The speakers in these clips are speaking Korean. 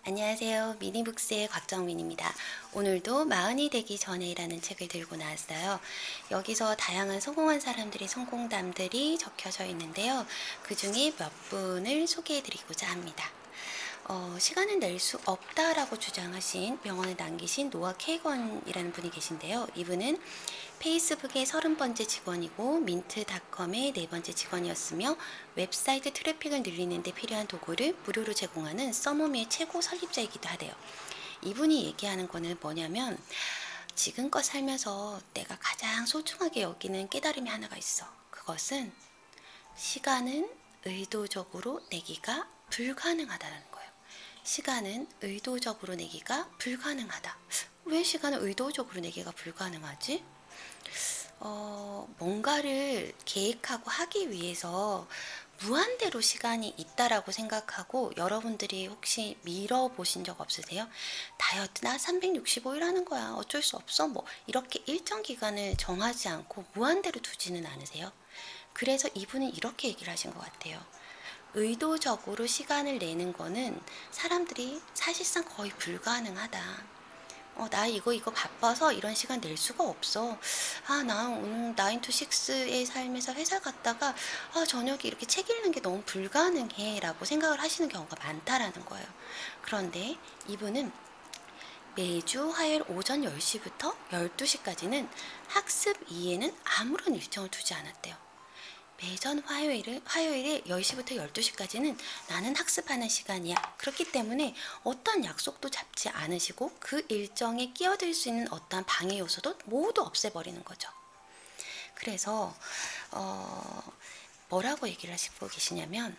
안녕하세요. 미니북스의 곽정민입니다. 오늘도 마흔이 되기 전에라는 책을 들고 나왔어요. 여기서 다양한 성공한 사람들의 성공담들이 적혀져 있는데요. 그 중에 몇 분을 소개해드리고자 합니다. 시간을 낼 수 없다라고 주장하신 명언을 남기신 노아 케이건이라는 분이 계신데요. 이분은 페이스북의 30번째 직원이고 민트닷컴의 4번째 직원이었으며 웹사이트 트래픽을 늘리는 데 필요한 도구를 무료로 제공하는 써머미의 최고 설립자이기도 하대요. 이분이 얘기하는 거는 뭐냐면 지금껏 살면서 내가 가장 소중하게 여기는 깨달음이 하나가 있어. 그것은 시간은 의도적으로 내기가 불가능하다는 거예요. 시간은 의도적으로 내기가 불가능하다. 왜 시간을 의도적으로 내기가 불가능하지? 뭔가를 계획하고 하기 위해서 무한대로 시간이 있다라고 생각하고 여러분들이 혹시 미뤄보신 적 없으세요? 다이어트나 365일 하는 거야. 어쩔 수 없어. 뭐 이렇게 일정 기간을 정하지 않고 무한대로 두지는 않으세요? 그래서 이분은 이렇게 얘기를 하신 것 같아요. 의도적으로 시간을 내는 거는 사람들이 사실상 거의 불가능하다. 나 이거 바빠서 이런 시간 낼 수가 없어. 나 오늘 9 to 6의 삶에서 회사 갔다가 저녁에 이렇게 책 읽는 게 너무 불가능해 라고 생각을 하시는 경우가 많다라는 거예요. 그런데 이분은 매주 화요일 오전 10시부터 12시까지는 학습 이외에는 아무런 일정을 두지 않았대요. 매전 화요일에 10시부터 12시까지는 나는 학습하는 시간이야. 그렇기 때문에 어떤 약속도 잡지 않으시고 그 일정에 끼어들 수 있는 어떠한 방해 요소도 모두 없애버리는 거죠. 그래서 뭐라고 얘기를 하시고 계시냐면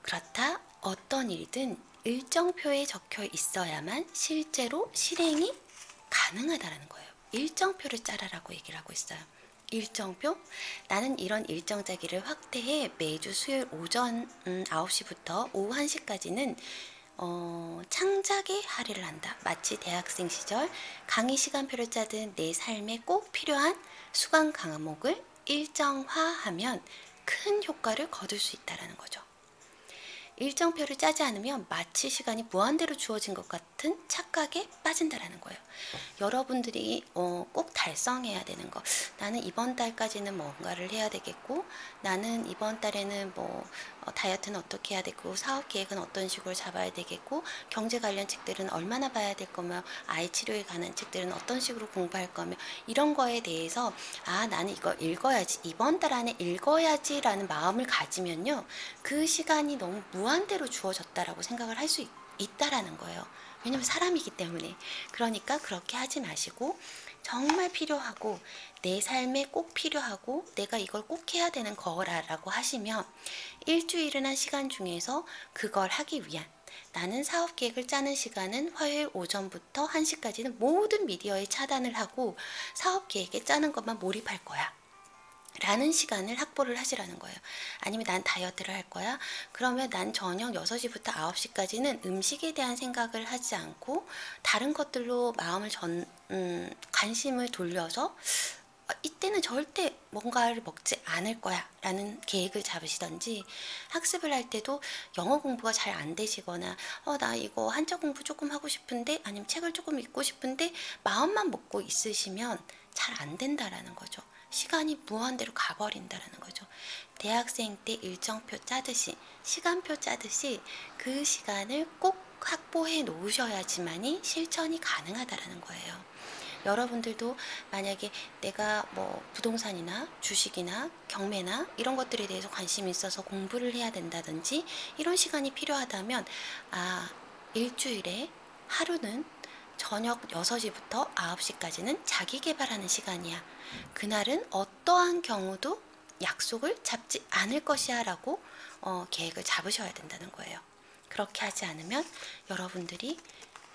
그렇다 어떤 일이든 일정표에 적혀 있어야만 실제로 실행이 가능하다라는 거예요. 일정표를 짜라라고 얘기를 하고 있어요. 일정표? 나는 이런 일정 짜기를 확대해 매주 수요일 오전 9시부터 오후 1시까지는 창작에 할애를 한다. 마치 대학생 시절 강의 시간표를 짜듯 내 삶에 꼭 필요한 수강 과목을 일정화하면 큰 효과를 거둘 수 있다는 거죠. 일정표를 짜지 않으면 마치 시간이 무한대로 주어진 것 같은 착각에 빠진다라는 거예요. 여러분들이 꼭 달성해야 되는 거. 나는 이번 달까지는 뭔가를 해야 되겠고, 나는 이번 달에는 다이어트는 어떻게 해야 되고, 사업 계획은 어떤 식으로 잡아야 되겠고, 경제 관련 책들은 얼마나 봐야 될 거며, 아이 치료에 관한 책들은 어떤 식으로 공부할 거며, 이런 거에 대해서 나는 이거 읽어야지, 이번 달 안에 읽어야지라는 마음을 가지면요, 그 시간이 너무 무한대로 주어졌다라고 생각을 할 수 있다라는 거예요. 왜냐면 사람이기 때문에. 그러니까 그렇게 하지 마시고 정말 필요하고 내 삶에 꼭 필요하고 내가 이걸 꼭 해야 되는 거라고 하시면 일주일이나 시간 중에서 그걸 하기 위한 나는 사업 계획을 짜는 시간은 화요일 오전부터 1시까지는 모든 미디어에 차단을 하고 사업 계획에 짜는 것만 몰입할 거야. 라는 시간을 확보를 하시라는 거예요. 아니면 난 다이어트를 할 거야. 그러면 난 저녁 6시부터 9시까지는 음식에 대한 생각을 하지 않고 다른 것들로 마음을 관심을 돌려서 이때는 절대 뭔가를 먹지 않을 거야 라는 계획을 잡으시던지, 학습을 할 때도 영어 공부가 잘 안 되시거나 나 이거 한자 공부 조금 하고 싶은데 아니면 책을 조금 읽고 싶은데 마음만 먹고 있으시면 잘 안 된다라는 거죠. 시간이 무한대로 가버린다라는 거죠. 대학생 때 일정표 짜듯이 시간표 짜듯이 그 시간을 꼭 확보해 놓으셔야지만이 실천이 가능하다라는 거예요. 여러분들도 만약에 내가 부동산이나 주식이나 경매나 이런 것들에 대해서 관심이 있어서 공부를 해야 된다든지 이런 시간이 필요하다면 일주일에 하루는 저녁 6시부터 9시까지는 자기 개발하는 시간이야. 그날은 어떠한 경우도 약속을 잡지 않을 것이야 라고 계획을 잡으셔야 된다는 거예요. 그렇게 하지 않으면 여러분들이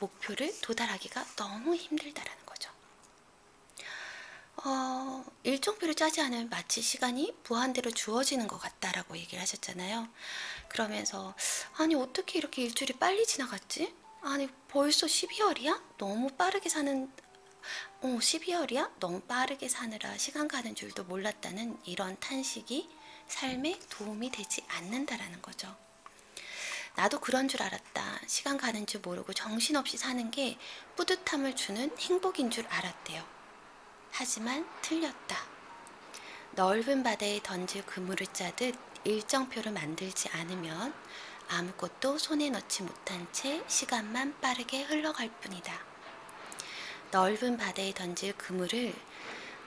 목표를 도달하기가 너무 힘들다라는 거죠. 일정표를 짜지 않으면 마치 시간이 무한대로 주어지는 것 같다라고 얘기를 하셨잖아요. 그러면서 아니 어떻게 이렇게 일주일이 빨리 지나갔지? 아니 벌써 12월이야? 너무 빠르게 사는 12월이야? 너무 빠르게 사느라 시간 가는 줄도 몰랐다는 이런 탄식이 삶에 도움이 되지 않는다라는 거죠. 나도 그런 줄 알았다. 시간 가는 줄 모르고 정신없이 사는 게 뿌듯함을 주는 행복인 줄 알았대요. 하지만 틀렸다. 넓은 바다에 던질 그물을 짜듯 일정표를 만들지 않으면 아무것도 손에 넣지 못한 채 시간만 빠르게 흘러갈 뿐이다. 넓은 바다에 던질 그물을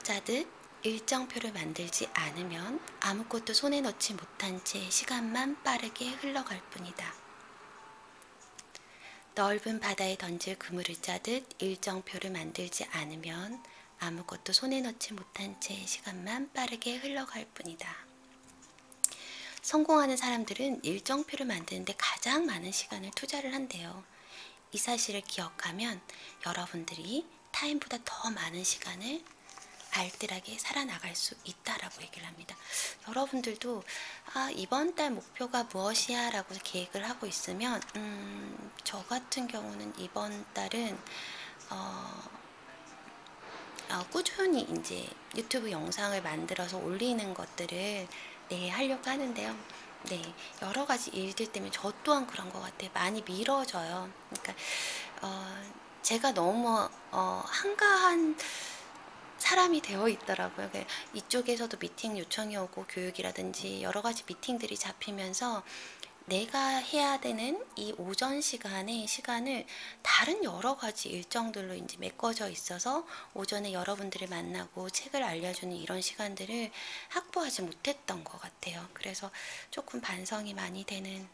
짜듯 일정표를 만들지 않으면 아무것도 손에 넣지 못한 채 시간만 빠르게 흘러갈 뿐이다. 넓은 바다에 던질 그물을 짜듯 일정표를 만들지 않으면 아무것도 손에 넣지 못한 채 시간만 빠르게 흘러갈 뿐이다. 성공하는 사람들은 일정표를 만드는데 가장 많은 시간을 투자를 한대요. 이 사실을 기억하면 여러분들이 타인보다 더 많은 시간을 알뜰하게 살아나갈 수 있다라고 얘기를 합니다. 여러분들도 이번 달 목표가 무엇이야 라고 계획을 하고 있으면 저 같은 경우는 이번 달은 꾸준히 이제 유튜브 영상을 만들어서 올리는 것들을 하려고 하는데요. 여러 가지 일들 때문에 저 또한 그런 것 같아요. 많이 미뤄져요. 그러니까 제가 너무 한가한 사람이 되어 있더라고요. 이쪽에서도 미팅 요청이 오고 교육이라든지 여러 가지 미팅들이 잡히면서 내가 해야 되는 이 오전 시간을 다른 여러 가지 일정들로 이제 메꿔져 있어서 오전에 여러분들을 만나고 책을 알려주는 이런 시간들을 확보하지 못했던 것 같아요. 그래서 조금 반성이 많이 되는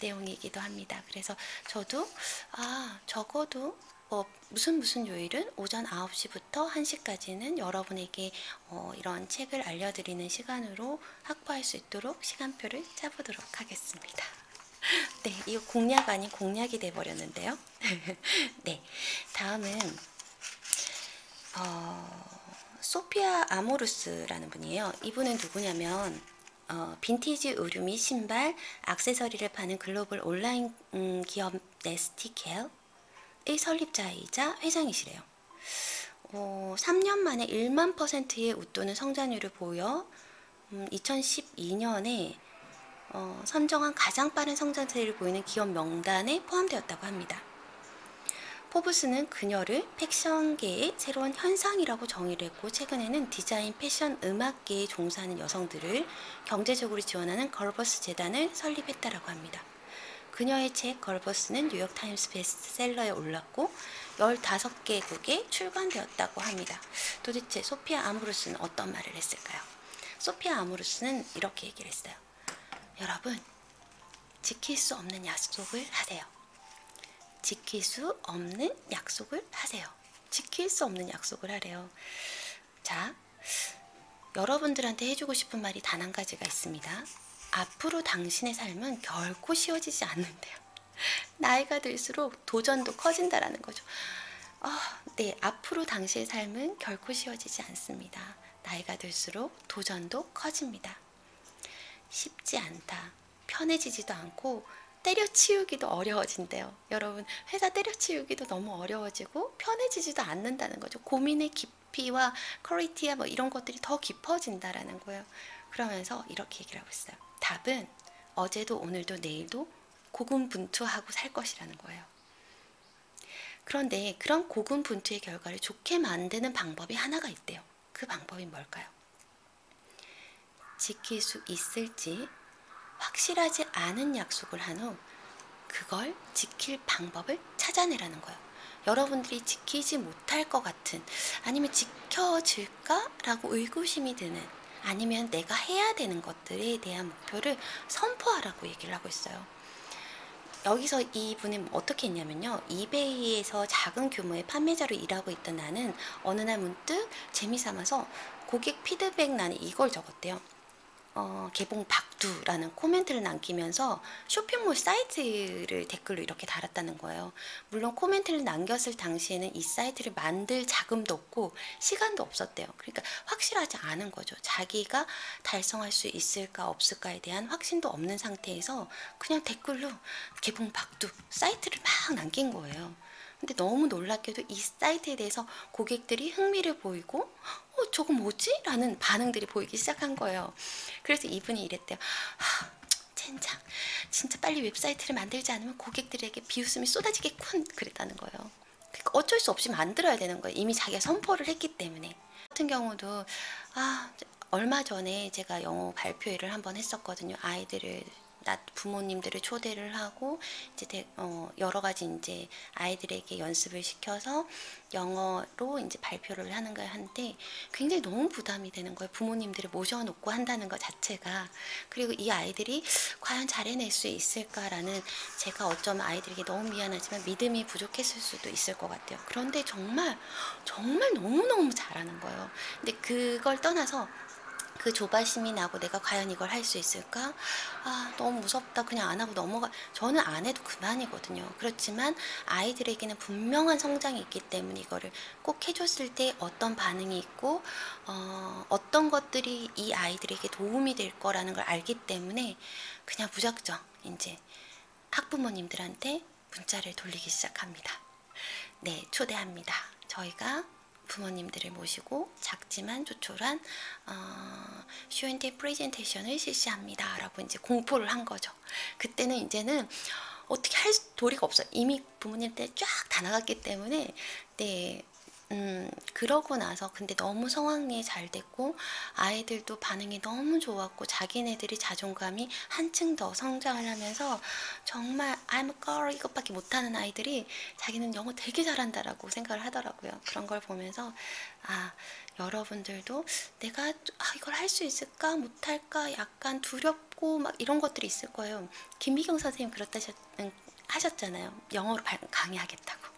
내용이기도 합니다. 그래서 저도 적어도 무슨 요일은 오전 9시부터 1시까지는 여러분에게 이런 책을 알려드리는 시간으로 확보할 수 있도록 시간표를 짜보도록 하겠습니다. 이거 공약 아닌 공약이 돼버렸는데요. 다음은 소피아 아모루스라는 분이에요. 이분은 누구냐면 빈티지 의류 및 신발, 액세서리를 파는 글로벌 온라인 기업 네스티켈 의 설립자이자 회장이시래요. 3년 만에 1만 %의 웃도는 성장률을 보여 2012년에 선정한 가장 빠른 성장세를 보이는 기업 명단에 포함되었다고 합니다. 포브스는 그녀를 패션계의 새로운 현상이라고 정의를 했고 최근에는 디자인, 패션, 음악계에 종사하는 여성들을 경제적으로 지원하는 걸버스 재단을 설립했다고 합니다. 그녀의 책 걸버스는 뉴욕타임스 베스트셀러에 올랐고 15개국에 출간되었다고 합니다. 도대체 소피아 아모루스는 어떤 말을 했을까요? 소피아 아모루스는 이렇게 얘기를 했어요. 여러분, 지킬 수 없는 약속을 하세요. 지킬 수 없는 약속을 하세요. 지킬 수 없는 약속을 하래요. 자, 여러분들한테 해주고 싶은 말이 단 한 가지가 있습니다. 앞으로 당신의 삶은 결코 쉬워지지 않는데요. 나이가 들수록 도전도 커진다라는 거죠. 앞으로 당신의 삶은 결코 쉬워지지 않습니다. 나이가 들수록 도전도 커집니다. 쉽지 않다. 편해지지도 않고 때려치우기도 어려워진대요. 여러분, 회사 때려치우기도 너무 어려워지고 편해지지도 않는다는 거죠. 고민의 깊이와 퀄리티와 이런 것들이 더 깊어진다라는 거예요. 그러면서 이렇게 얘기를 하고 있어요. 답은 어제도 오늘도 내일도 고군분투하고 살 것이라는 거예요. 그런데 그런 고군분투의 결과를 좋게 만드는 방법이 하나가 있대요. 그 방법이 뭘까요? 지킬 수 있을지 확실하지 않은 약속을 한 후 그걸 지킬 방법을 찾아내라는 거예요. 여러분들이 지키지 못할 것 같은, 아니면 지켜질까라고 의구심이 드는, 아니면 내가 해야 되는 것들에 대한 목표를 선포하라고 얘기를 하고 있어요. 여기서 이분은 어떻게 했냐면요. 이베이에서 작은 규모의 판매자로 일하고 있던 나는 어느 날 문득 재미삼아서 고객 피드백란에 이걸 적었대요. 개봉 박두라는 코멘트를 남기면서 쇼핑몰 사이트를 댓글로 이렇게 달았다는 거예요. 물론 코멘트를 남겼을 당시에는 이 사이트를 만들 자금도 없고 시간도 없었대요. 그러니까 확실하지 않은 거죠. 자기가 달성할 수 있을까 없을까에 대한 확신도 없는 상태에서 그냥 댓글로 개봉 박두 사이트를 막 남긴 거예요. 근데 너무 놀랍게도 이 사이트에 대해서 고객들이 흥미를 보이고 저거 뭐지? 라는 반응들이 보이기 시작한 거예요. 그래서 이분이 이랬대요. 젠장. 진짜 빨리 웹사이트를 만들지 않으면 고객들에게 비웃음이 쏟아지겠군. 그랬다는 거예요. 그러니까 어쩔 수 없이 만들어야 되는 거예요. 이미 자기가 선포를 했기 때문에. 같은 경우도 얼마 전에 제가 영어 발표회를 한번 했었거든요. 아이들을 부모님들을 초대를 하고 이제 여러 가지 이제 아이들에게 연습을 시켜서 영어로 이제 발표를 하는 걸 하는데 굉장히 너무 부담이 되는 거예요. 부모님들을 모셔놓고 한다는 것 자체가. 그리고 이 아이들이 과연 잘 해낼 수 있을까라는, 제가 어쩌면 아이들에게 너무 미안하지만 믿음이 부족했을 수도 있을 것 같아요. 그런데 정말 너무너무 잘하는 거예요. 근데 그걸 떠나서 그 조바심이 나고 내가 과연 이걸 할 수 있을까? 너무 무섭다. 그냥 안 하고 넘어가. 저는 안 해도 그만이거든요. 그렇지만 아이들에게는 분명한 성장이 있기 때문에 이거를 꼭 해줬을 때 어떤 반응이 있고 어떤 것들이 이 아이들에게 도움이 될 거라는 걸 알기 때문에 그냥 무작정 이제 학부모님들한테 문자를 돌리기 시작합니다. 네, 초대합니다. 저희가 부모님들을 모시고 작지만 조촐한 쇼앤텔 프레젠테이션을 실시합니다 라고 이제 공포를 한 거죠. 그때는 이제는 어떻게 할 도리가 없어요. 이미 부모님들 쫙 다 나갔기 때문에. 네, 그러고 나서 근데 너무 성황리에 잘 됐고 아이들도 반응이 너무 좋았고 자기네들이 자존감이 한층 더 성장을 하면서 정말 I'm a girl 이것밖에 못하는 아이들이 자기는 영어 되게 잘한다라고 생각을 하더라고요. 그런 걸 보면서 여러분들도 내가 이걸 할 수 있을까 못할까 약간 두렵고 막 이런 것들이 있을 거예요. 김미경 선생님 그렇다 하셨잖아요. 영어로 강의하겠다고.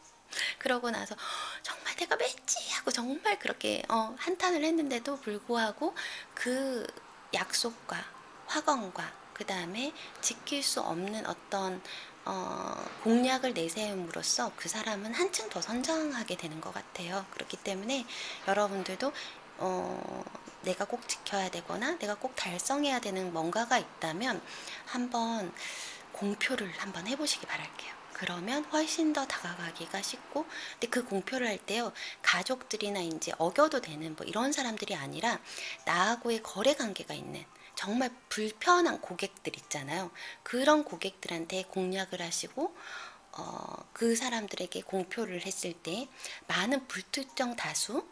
그러고 나서 정말 내가 맺지 하고 정말 그렇게 한탄을 했는데도 불구하고 그 약속과 확언과 그 다음에 지킬 수 없는 어떤 공약을 내세움으로써 그 사람은 한층 더 성장하게 되는 것 같아요. 그렇기 때문에 여러분들도 내가 꼭 지켜야 되거나 내가 꼭 달성해야 되는 뭔가가 있다면 한번 공표를 한번 해보시기 바랄게요. 그러면 훨씬 더 다가가기가 쉽고, 근데 그 공표를 할 때요, 가족들이나 이제 어겨도 되는 뭐 이런 사람들이 아니라 나하고의 거래 관계가 있는 정말 불편한 고객들 있잖아요. 그런 고객들한테 공략을 하시고 그 사람들에게 공표를 했을 때 많은 불특정 다수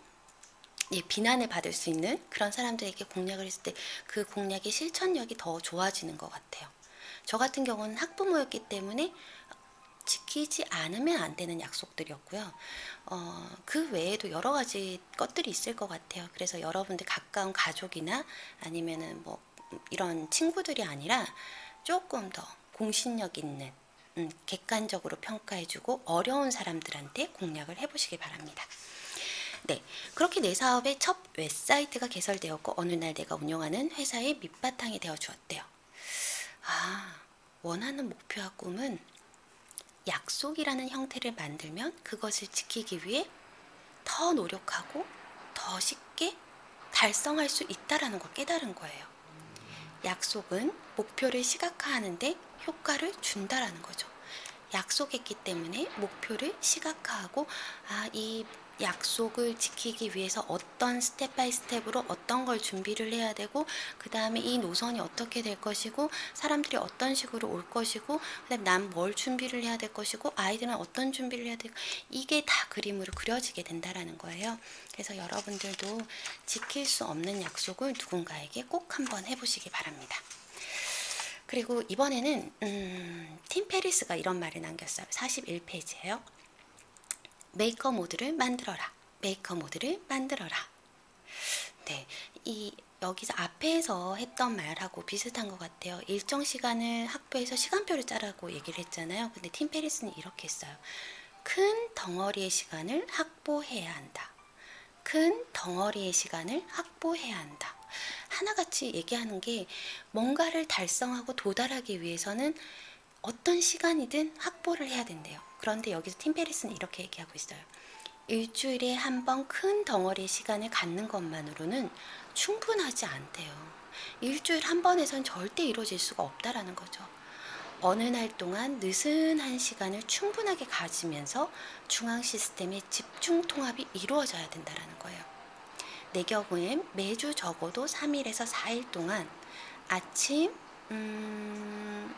비난을 받을 수 있는 그런 사람들에게 공략을 했을 때 그 공략의 실천력이 더 좋아지는 것 같아요. 저 같은 경우는 학부모였기 때문에 지키지 않으면 안 되는 약속들이었고요. 그 외에도 여러 가지 것들이 있을 것 같아요. 그래서 여러분들 가까운 가족이나 아니면은 뭐 이런 친구들이 아니라 조금 더 공신력 있는 객관적으로 평가해주고 어려운 사람들한테 공략을 해보시기 바랍니다. 네, 그렇게 내 사업의 첫 웹사이트가 개설되었고 어느 날 내가 운영하는 회사의 밑바탕이 되어 주었대요. 원하는 목표와 꿈은 약속이라는 형태를 만들면 그것을 지키기 위해 더 노력하고 더 쉽게 달성할 수 있다는 걸 깨달은 거예요. 약속은 목표를 시각화하는데 효과를 준다라는 거죠. 약속했기 때문에 목표를 시각화하고 이 약속을 지키기 위해서 어떤 스텝 바이 스텝으로 어떤 걸 준비를 해야 되고 그 다음에 이 노선이 어떻게 될 것이고 사람들이 어떤 식으로 올 것이고 그다음에 난 뭘 준비를 해야 될 것이고 아이들은 어떤 준비를 해야 되고 이게 다 그림으로 그려지게 된다라는 거예요. 그래서 여러분들도 지킬 수 없는 약속을 누군가에게 꼭 한번 해보시기 바랍니다. 그리고 이번에는 팀 페리스가 이런 말을 남겼어요. 41페이지예요. 메이커 모드를 만들어라. 메이커 모드를 만들어라. 네, 여기서 앞에서 했던 말하고 비슷한 것 같아요. 일정 시간을 확보해서 시간표를 짜라고 얘기를 했잖아요. 근데 팀 페리스는 이렇게 했어요. 큰 덩어리의 시간을 확보해야 한다. 큰 덩어리의 시간을 확보해야 한다. 하나같이 얘기하는 게 뭔가를 달성하고 도달하기 위해서는 어떤 시간이든 확보를 해야 된대요. 그런데 여기서 팀 페리스는 이렇게 얘기하고 있어요. 일주일에 한 번 큰 덩어리의 시간을 갖는 것만으로는 충분하지 않대요. 일주일 한 번에선 절대 이루어질 수가 없다라는 거죠. 어느 날 동안 느슨한 시간을 충분하게 가지면서 중앙 시스템의 집중 통합이 이루어져야 된다는 거예요. 내 경우엔 매주 적어도 3일에서 4일 동안 아침,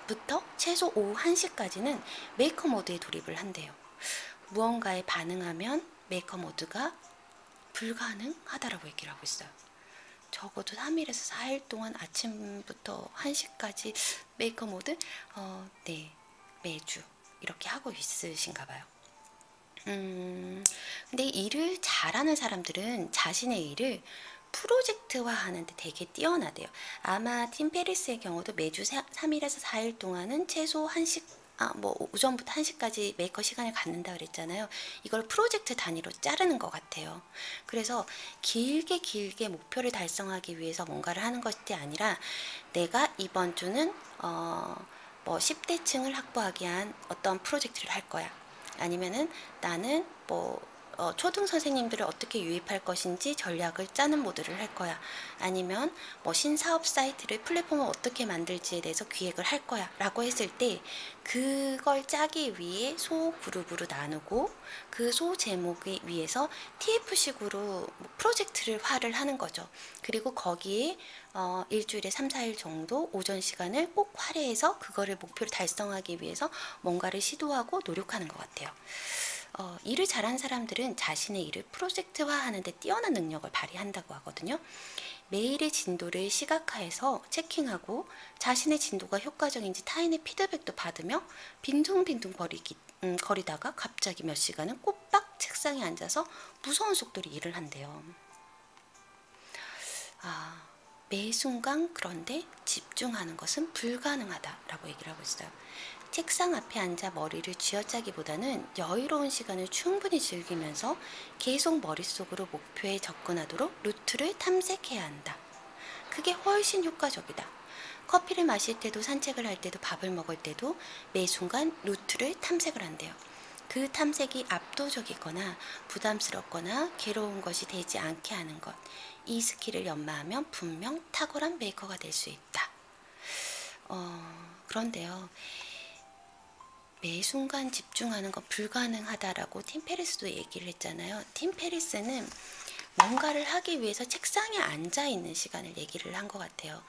부터 최소 오후 1시까지는 메이커 모드에 돌입을 한대요. 무언가에 반응하면 메이커 모드가 불가능하다라고 얘기를 하고 있어요. 적어도 3일에서 4일 동안 아침부터 1시까지 메이커 모드? 네, 매주 이렇게 하고 있으신가 봐요. 근데 일을 잘하는 사람들은 자신의 일을 프로젝트화 하는데 되게 뛰어나대요. 아마 팀 페리스의 경우도 매주 3일에서 4일 동안은 최소 1시, 뭐 오전부터 1시까지 메이커 시간을 갖는다 그랬잖아요. 이걸 프로젝트 단위로 자르는 것 같아요. 그래서 길게 목표를 달성하기 위해서 뭔가를 하는 것이 아니라 내가 이번 주는 뭐 10대층을 확보하기 위한 어떤 프로젝트를 할 거야. 아니면은 나는 뭐 초등 선생님들을 어떻게 유입할 것인지 전략을 짜는 모드를 할 거야. 아니면 뭐 신사업 사이트를 플랫폼을 어떻게 만들지에 대해서 기획을 할 거야 라고 했을 때 그걸 짜기 위해 소 그룹으로 나누고 그 소 제목에 위해서 TF식으로 프로젝트를 화를 하는 거죠. 그리고 거기에 일주일에 3, 4일 정도 오전 시간을 꼭 할애해서 그거를 목표를 달성하기 위해서 뭔가를 시도하고 노력하는 것 같아요. 일을 잘하는 사람들은 자신의 일을 프로젝트화하는 데 뛰어난 능력을 발휘한다고 하거든요. 매일의 진도를 시각화해서 체킹하고 자신의 진도가 효과적인지 타인의 피드백도 받으며 빈둥빈둥 거리다가 갑자기 몇 시간은 꼬박 책상에 앉아서 무서운 속도로 일을 한대요. 매 순간 그런데 집중하는 것은 불가능하다라고 얘기를 하고 있어요. 책상 앞에 앉아 머리를 쥐어짜기보다는 여유로운 시간을 충분히 즐기면서 계속 머릿속으로 목표에 접근하도록 루트를 탐색해야 한다. 그게 훨씬 효과적이다. 커피를 마실 때도 산책을 할 때도 밥을 먹을 때도 매 순간 루트를 탐색을 한대요. 그 탐색이 압도적이거나 부담스럽거나 괴로운 것이 되지 않게 하는 것. 이 스킬을 연마하면 분명 탁월한 메이커가 될 수 있다. 그런데요. 매 순간 집중하는 건 불가능하다라고 팀 페리스도 얘기를 했잖아요. 팀 페리스는 뭔가를 하기 위해서 책상에 앉아 있는 시간을 얘기를 한 것 같아요.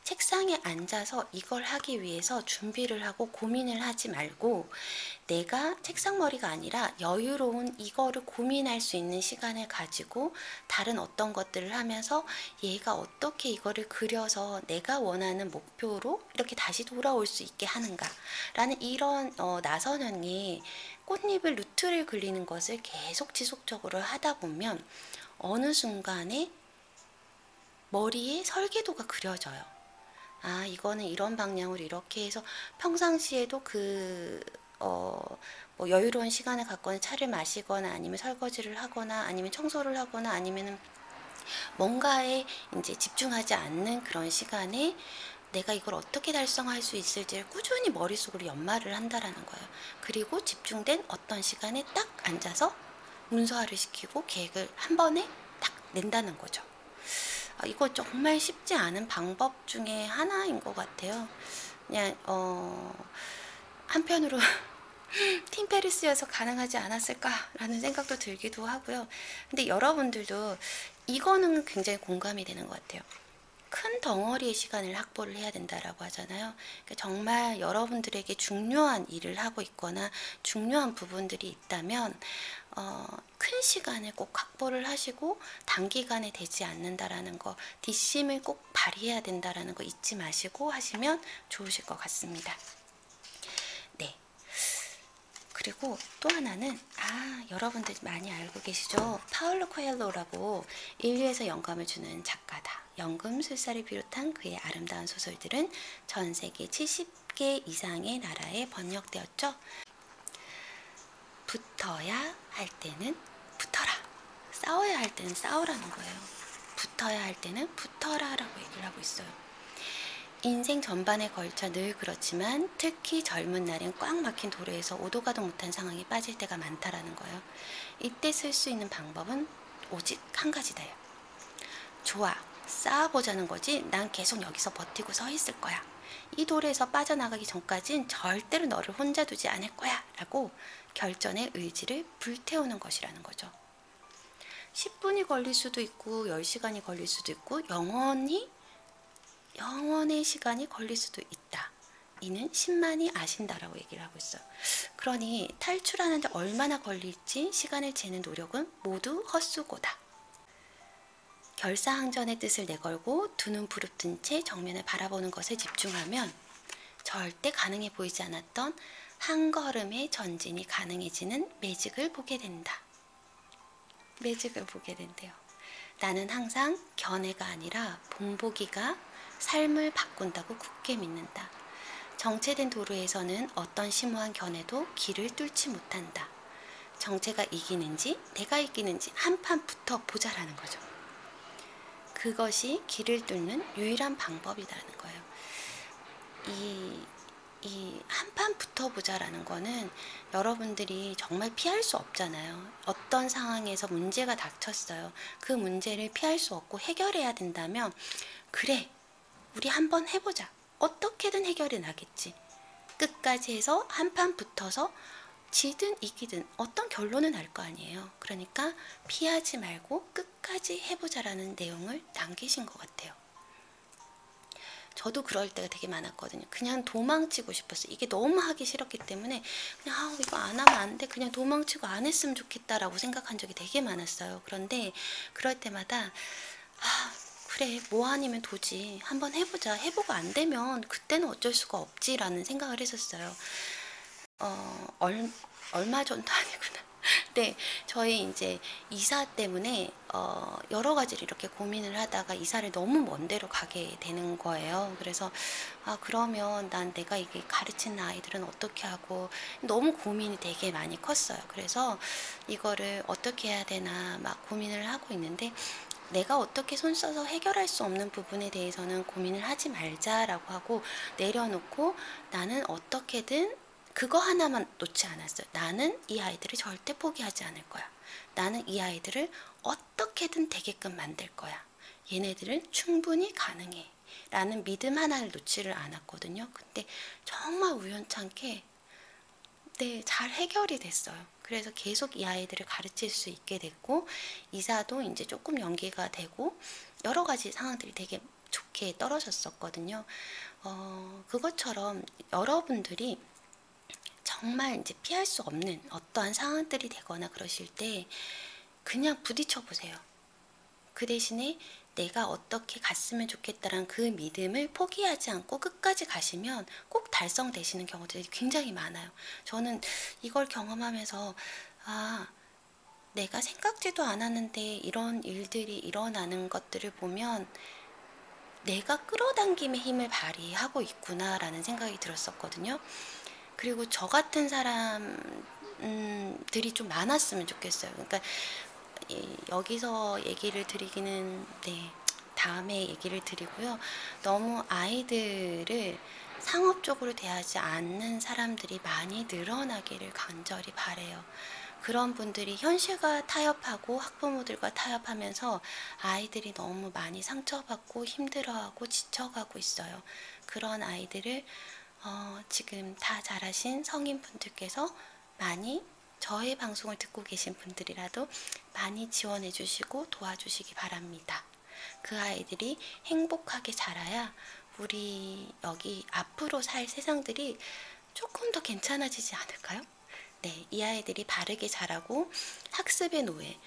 책상에 앉아서 이걸 하기 위해서 준비를 하고 고민을 하지 말고 내가 책상머리가 아니라 여유로운 이거를 고민할 수 있는 시간을 가지고 다른 어떤 것들을 하면서 얘가 어떻게 이거를 그려서 내가 원하는 목표로 이렇게 다시 돌아올 수 있게 하는가 라는 이런 나선형이 꽃잎을 루트를 그리는 것을 계속 지속적으로 하다 보면 어느 순간에 머리에 설계도가 그려져요. 이거는 이런 방향으로 이렇게 해서 평상시에도 뭐 여유로운 시간을 갖거나 차를 마시거나 아니면 설거지를 하거나 아니면 청소를 하거나 아니면 뭔가에 이제 집중하지 않는 그런 시간에 내가 이걸 어떻게 달성할 수 있을지를 꾸준히 머릿속으로 연마를 한다라는 거예요. 그리고 집중된 어떤 시간에 딱 앉아서 문서화를 시키고 계획을 한 번에 딱 낸다는 거죠. 이거 정말 쉽지 않은 방법 중에 하나인 것 같아요. 그냥 한편으로 팀 페리스여서 가능하지 않았을까라는 생각도 들기도 하고요. 근데 여러분들도 이거는 굉장히 공감이 되는 것 같아요. 큰 덩어리의 시간을 확보를 해야 된다라고 하잖아요. 그러니까 정말 여러분들에게 중요한 일을 하고 있거나 중요한 부분들이 있다면 큰 시간을 꼭 확보를 하시고 단기간에 되지 않는다라는 거, 뒷심을 꼭 발휘해야 된다라는 거 잊지 마시고 하시면 좋으실 것 같습니다. 네. 그리고 또 하나는 여러분들 많이 알고 계시죠? 파울로 코엘로라고 인류에서 영감을 주는 작가다. 연금술사를 비롯한 그의 아름다운 소설들은 전 세계 70개 이상의 나라에 번역되었죠. 붙어야 할 때는 붙어라. 싸워야 할 때는 싸우라는 거예요. 붙어야 할 때는 붙어라 라고 얘기를 하고 있어요. 인생 전반에 걸쳐 늘 그렇지만 특히 젊은 날엔 꽉 막힌 도로에서 오도 가도 못한 상황에 빠질 때가 많다라는 거예요. 이때 쓸 수 있는 방법은 오직 한 가지다요. 좋아, 싸워보자는 거지. 난 계속 여기서 버티고 서 있을 거야. 이 도로에서 빠져나가기 전까진 절대로 너를 혼자 두지 않을 거야 라고 결전의 의지를 불태우는 것이라는 거죠. 10분이 걸릴 수도 있고 10시간이 걸릴 수도 있고 영원히 영원의 시간이 걸릴 수도 있다. 이는 10만이 아신다라고 얘기를 하고 있어요. 그러니 탈출하는데 얼마나 걸릴지 시간을 재는 노력은 모두 헛수고다. 결사항전의 뜻을 내걸고 두 눈 부릅뜬 채 정면을 바라보는 것에 집중하면 절대 가능해 보이지 않았던 한 걸음의 전진이 가능해지는 매직을 보게 된다. 매직을 보게 된대요. 나는 항상 견해가 아니라 본보기가 삶을 바꾼다고 굳게 믿는다. 정체된 도로에서는 어떤 심오한 견해도 길을 뚫지 못한다. 정체가 이기는지 내가 이기는지 한판 붙어 보자라는 거죠. 그것이 길을 뚫는 유일한 방법이라는 거예요. 이 한판 붙어보자라는 거는 여러분들이 정말 피할 수 없잖아요. 어떤 상황에서 문제가 닥쳤어요. 그 문제를 피할 수 없고 해결해야 된다면 그래, 우리 한번 해보자. 어떻게든 해결이 나겠지. 끝까지 해서 한판 붙어서 지든 이기든 어떤 결론은 날 거 아니에요. 그러니까 피하지 말고 끝까지 해보자라는 내용을 남기신 것 같아요. 저도 그럴 때가 되게 많았거든요. 그냥 도망치고 싶었어요. 이게 너무 하기 싫었기 때문에 그냥 이거 안 하면 안 돼. 그냥 도망치고 안 했으면 좋겠다라고 생각한 적이 되게 많았어요. 그런데 그럴 때마다 그래, 뭐 아니면 도지. 한번 해보자. 해보고 안 되면 그때는 어쩔 수가 없지라는 생각을 했었어요. 얼마 전도 아니구나. 네, 저희 이제 이사 때문에 여러 가지를 이렇게 고민을 하다가 이사를 너무 먼 데로 가게 되는 거예요. 그래서 그러면 난 내가 이게 가르치는 아이들은 어떻게 하고 너무 고민이 되게 많이 컸어요. 그래서 이거를 어떻게 해야 되나 막 고민을 하고 있는데 내가 어떻게 손 써서 해결할 수 없는 부분에 대해서는 고민을 하지 말자라고 하고 내려놓고 나는 어떻게든 그거 하나만 놓지 않았어요. 나는 이 아이들을 절대 포기하지 않을 거야. 나는 이 아이들을 어떻게든 되게끔 만들 거야. 얘네들은 충분히 가능해. 라는 믿음 하나를 놓지를 않았거든요. 근데 정말 우연찮게 잘 해결이 됐어요. 그래서 계속 이 아이들을 가르칠 수 있게 됐고 이사도 이제 조금 연기가 되고 여러 가지 상황들이 되게 좋게 떨어졌었거든요. 그것처럼 여러분들이 정말 이제 피할 수 없는 어떠한 상황들이 되거나 그러실 때 그냥 부딪혀 보세요. 그 대신에 내가 어떻게 갔으면 좋겠다라는 그 믿음을 포기하지 않고 끝까지 가시면 꼭 달성되시는 경우들이 굉장히 많아요. 저는 이걸 경험하면서 내가 생각지도 않았는데 이런 일들이 일어나는 것들을 보면 내가 끌어당김의 힘을 발휘하고 있구나라는 생각이 들었었거든요. 그리고 저 같은 사람들이 좀 많았으면 좋겠어요. 그러니까 여기서 얘기를 드리기는 다음에 얘기를 드리고요. 너무 아이들을 상업적으로 대하지 않는 사람들이 많이 늘어나기를 간절히 바래요. 그런 분들이 현실과 타협하고 학부모들과 타협하면서 아이들이 너무 많이 상처받고 힘들어하고 지쳐가고 있어요. 그런 아이들을 지금 다 자라신 성인분들께서 많이 저의 방송을 듣고 계신 분들이라도 많이 지원해 주시고 도와주시기 바랍니다. 그 아이들이 행복하게 자라야 우리 여기 앞으로 살 세상들이 조금 더 괜찮아지지 않을까요? 네, 이 아이들이 바르게 자라고 학습의 노예,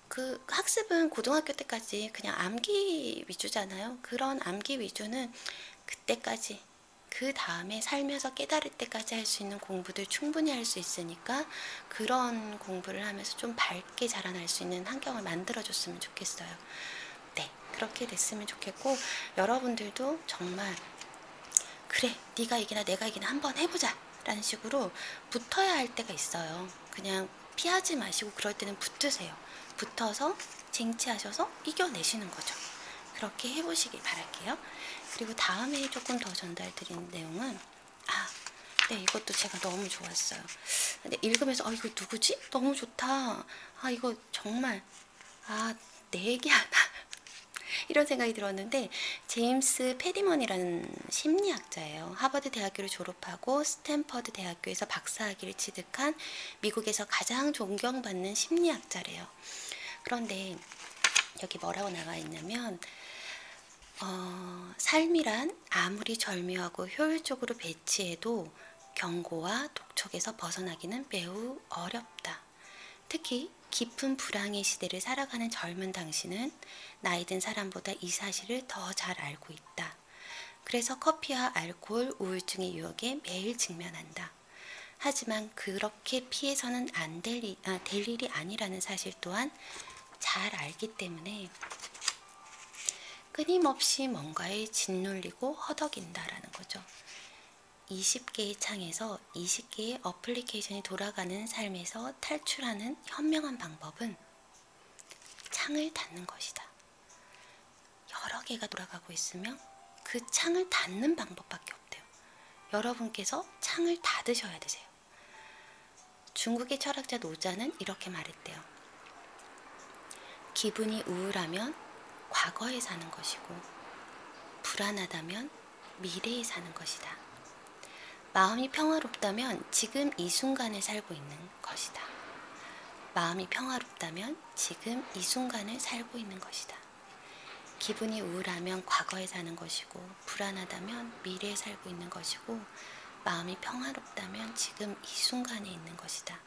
그 학습은 고등학교 때까지 그냥 암기 위주잖아요. 그런 암기 위주는 그때까지 그 다음에 살면서 깨달을 때까지 할 수 있는 공부들 충분히 할 수 있으니까 그런 공부를 하면서 좀 밝게 자라날 수 있는 환경을 만들어줬으면 좋겠어요. 네, 그렇게 됐으면 좋겠고 여러분들도 정말 그래, 네가 이기나 내가 이기나 한번 해보자 라는 식으로 붙어야 할 때가 있어요. 그냥 피하지 마시고 그럴 때는 붙으세요. 붙어서 쟁취하셔서 이겨내시는 거죠. 그렇게 해보시길 바랄게요. 그리고 다음에 조금 더 전달드린 내용은 네, 이것도 제가 너무 좋았어요. 근데 읽으면서 이거 누구지? 너무 좋다. 이거 정말 내 얘기 하나 이런 생각이 들었는데 제임스 페디먼이라는 심리학자예요. 하버드 대학교를 졸업하고 스탠퍼드 대학교에서 박사학위를 취득한 미국에서 가장 존경받는 심리학자래요. 그런데 여기 뭐라고 나와 있냐면 삶이란 아무리 절묘하고 효율적으로 배치해도 경고와 독촉에서 벗어나기는 매우 어렵다. 특히 깊은 불황의 시대를 살아가는 젊은 당신은 나이 든 사람보다 이 사실을 더 잘 알고 있다. 그래서 커피와 알코올, 우울증의 유혹에 매일 직면한다. 하지만 그렇게 피해서는 될 일이 아니라는 사실 또한 잘 알기 때문에 끊임없이 뭔가에 짓눌리고 허덕인다라는 거죠. 20개의 창에서 20개의 어플리케이션이 돌아가는 삶에서 탈출하는 현명한 방법은 창을 닫는 것이다. 여러 개가 돌아가고 있으면 그 창을 닫는 방법밖에 없대요. 여러분께서 창을 닫으셔야 되세요. 중국의 철학자 노자는 이렇게 말했대요. 기분이 우울하면 과거에 사는 것이고 불안하다면 미래에 사는 것이다. 마음이 평화롭다면 지금 이 순간을 살고 있는 것이다. 마음이 평화롭다면 지금 이 순간을 살고 있는 것이다. 기분이 우울하면 과거에 사는 것이고 불안하다면 미래에 살고 있는 것이고 마음이 평화롭다면 지금 이 순간에 있는 것이다.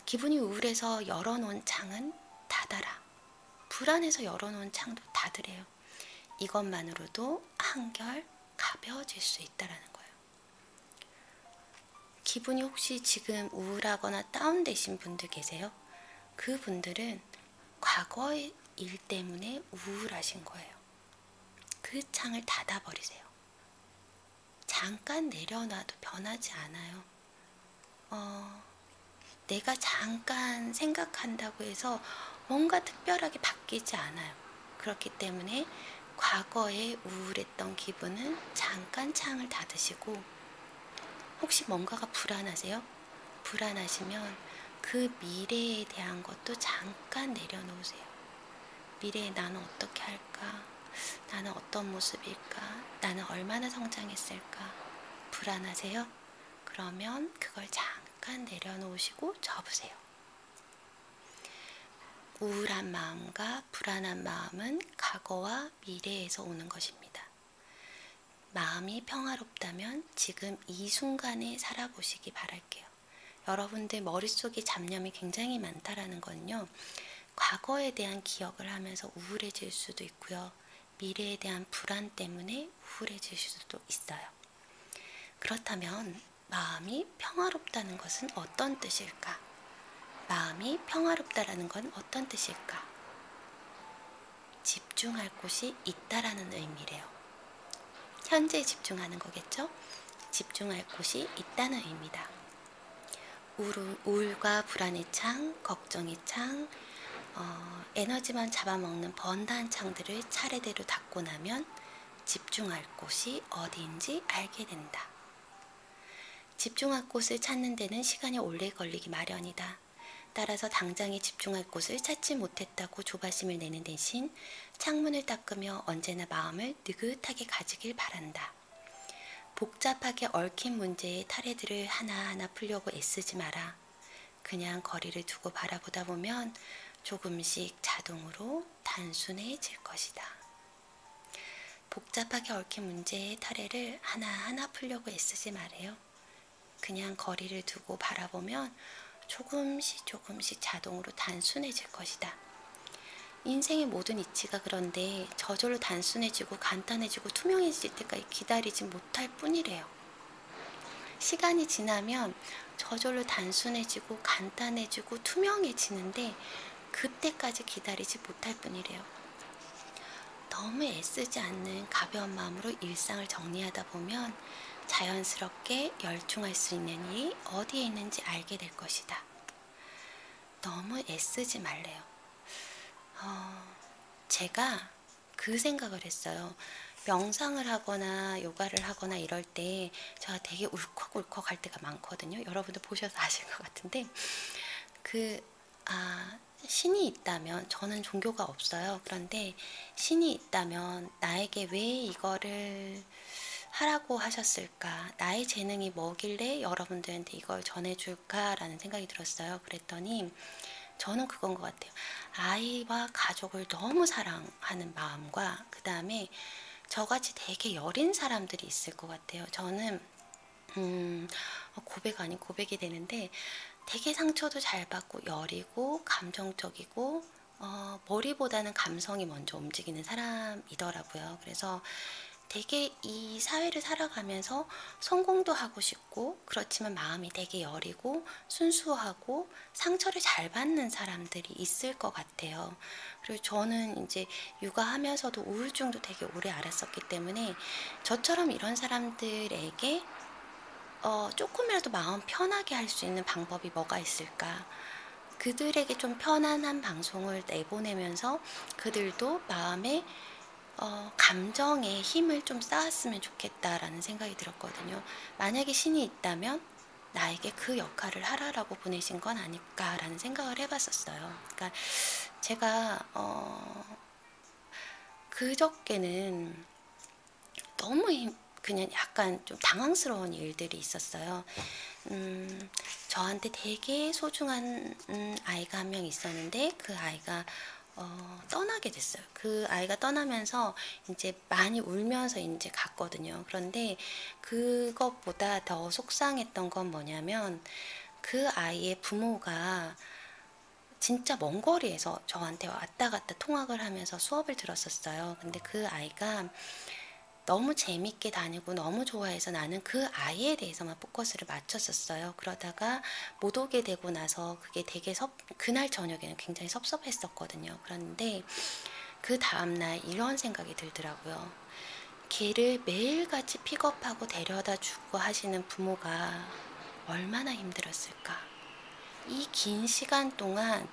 기분이 우울해서 열어놓은 창은 닫아라. 불안해서 열어놓은 창도 닫으래요. 이것만으로도 한결 가벼워질 수 있다라는 거예요. 기분이 혹시 지금 우울하거나 다운되신 분들 계세요? 그분들은 과거의 일 때문에 우울하신 거예요. 그 창을 닫아버리세요. 잠깐 내려놔도 변하지 않아요. 내가 잠깐 생각한다고 해서 뭔가 특별하게 바뀌지 않아요. 그렇기 때문에 과거에 우울했던 기분은 잠깐 창을 닫으시고, 혹시 뭔가가 불안하세요? 불안하시면 그 미래에 대한 것도 잠깐 내려놓으세요. 미래에 나는 어떻게 할까? 나는 어떤 모습일까? 나는 얼마나 성장했을까? 불안하세요? 그러면 그걸 잠깐 내려놓으시고 접으세요. 우울한 마음과 불안한 마음은 과거와 미래에서 오는 것입니다. 마음이 평화롭다면 지금 이 순간에 살아보시기 바랄게요. 여러분들 머릿속에 잡념이 굉장히 많다라는 건요, 과거에 대한 기억을 하면서 우울해질 수도 있고요, 미래에 대한 불안 때문에 우울해질 수도 있어요. 그렇다면 마음이 평화롭다는 것은 어떤 뜻일까? 마음이 평화롭다라는 건 어떤 뜻일까? 집중할 곳이 있다라는 의미래요. 현재에 집중하는 거겠죠? 집중할 곳이 있다는 의미다. 우울과 불안의 창, 걱정의 창, 에너지만 잡아먹는 번다한 창들을 차례대로 닫고 나면 집중할 곳이 어디인지 알게 된다. 집중할 곳을 찾는 데는 시간이 오래 걸리기 마련이다. 따라서 당장에 집중할 곳을 찾지 못했다고 조바심을 내는 대신 창문을 닦으며 언제나 마음을 느긋하게 가지길 바란다. 복잡하게 얽힌 문제의 타래들을 하나하나 풀려고 애쓰지 마라. 그냥 거리를 두고 바라보다 보면 조금씩 자동으로 단순해질 것이다. 복잡하게 얽힌 문제의 타래를 하나하나 풀려고 애쓰지 말아요. 그냥 거리를 두고 바라보면 조금씩 자동으로 단순해질 것이다. 인생의 모든 이치가 그런데 저절로 단순해지고 간단해지고 투명해질 때까지 기다리지 못할 뿐이래요. 시간이 지나면 저절로 단순해지고 간단해지고 투명해지는데 그때까지 기다리지 못할 뿐이래요. 너무 애쓰지 않는 가벼운 마음으로 일상을 정리하다 보면 자연스럽게 열중할 수 있는 일이 어디에 있는지 알게 될 것이다. 너무 애쓰지 말래요. 제가 그 생각을 했어요. 명상을 하거나 요가를 하거나 이럴 때 제가 되게 울컥울컥 할 때가 많거든요. 여러분들 보셔서 아실 것 같은데, 신이 있다면, 저는 종교가 없어요. 그런데 신이 있다면 나에게 왜 이거를 하라고 하셨을까? 나의 재능이 뭐길래 여러분들한테 이걸 전해줄까라는 생각이 들었어요. 그랬더니 저는 그건 것 같아요. 아이와 가족을 너무 사랑하는 마음과 그 다음에 저같이 되게 여린 사람들이 있을 것 같아요. 저는 고백 아닌 고백이 되는데 되게 상처도 잘 받고 여리고 감정적이고 머리보다는 감성이 먼저 움직이는 사람이더라고요. 그래서 되게 이 사회를 살아가면서 성공도 하고 싶고 그렇지만 마음이 되게 여리고 순수하고 상처를 잘 받는 사람들이 있을 것 같아요. 그리고 저는 이제 육아하면서도 우울증도 되게 오래 앓았었기 때문에 저처럼 이런 사람들에게 조금이라도 마음 편하게 할 수 있는 방법이 뭐가 있을까? 그들에게 좀 편안한 방송을 내보내면서 그들도 마음에 감정의 힘을 좀 쌓았으면 좋겠다라는 생각이 들었거든요. 만약에 신이 있다면 나에게 그 역할을 하라라고 보내신 건 아닐까라는 생각을 해봤었어요. 그러니까 제가 그저께는 너무 그냥 약간 좀 당황스러운 일들이 있었어요. 저한테 되게 소중한 아이가 한 명 있었는데 그 아이가 떠나게 됐어요. 그 아이가 떠나면서 이제 많이 울면서 이제 갔거든요. 그런데 그것보다 더 속상했던 건 뭐냐면 그 아이의 부모가 진짜 먼 거리에서 저한테 왔다 갔다 통학을 하면서 수업을 들었었어요. 근데 그 아이가 너무 재밌게 다니고 너무 좋아해서 나는 그 아이에 대해서만 포커스를 맞췄었어요. 그러다가 못 오게 되고 나서 그게 되게 그날 저녁에는 굉장히 섭섭했었거든요. 그런데 그 다음날 이런 생각이 들더라고요. 걔를 매일같이 픽업하고 데려다 주고 하시는 부모가 얼마나 힘들었을까. 이 긴 시간 동안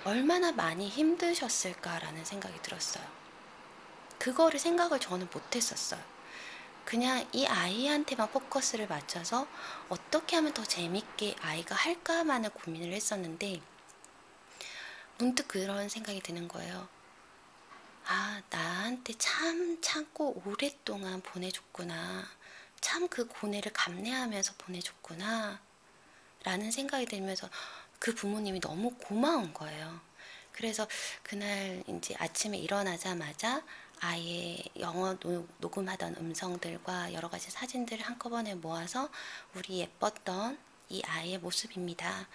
얼마나 많이 힘드셨을까라는 생각이 들었어요. 그거를 생각을 저는 못했었어요. 그냥 이 아이한테만 포커스를 맞춰서 어떻게 하면 더 재밌게 아이가 할까만을 고민을 했었는데 문득 그런 생각이 드는 거예요. 아, 나한테 참 참고 오랫동안 보내줬구나. 참 그 고뇌를 감내하면서 보내줬구나. 라는 생각이 들면서 그 부모님이 너무 고마운 거예요. 그래서 그날 이제 아침에 일어나자마자 아이의 영어 녹음하던 음성들과 여러 가지 사진들을 한꺼번에 모아서 우리 예뻤던 이 아이의 모습입니다.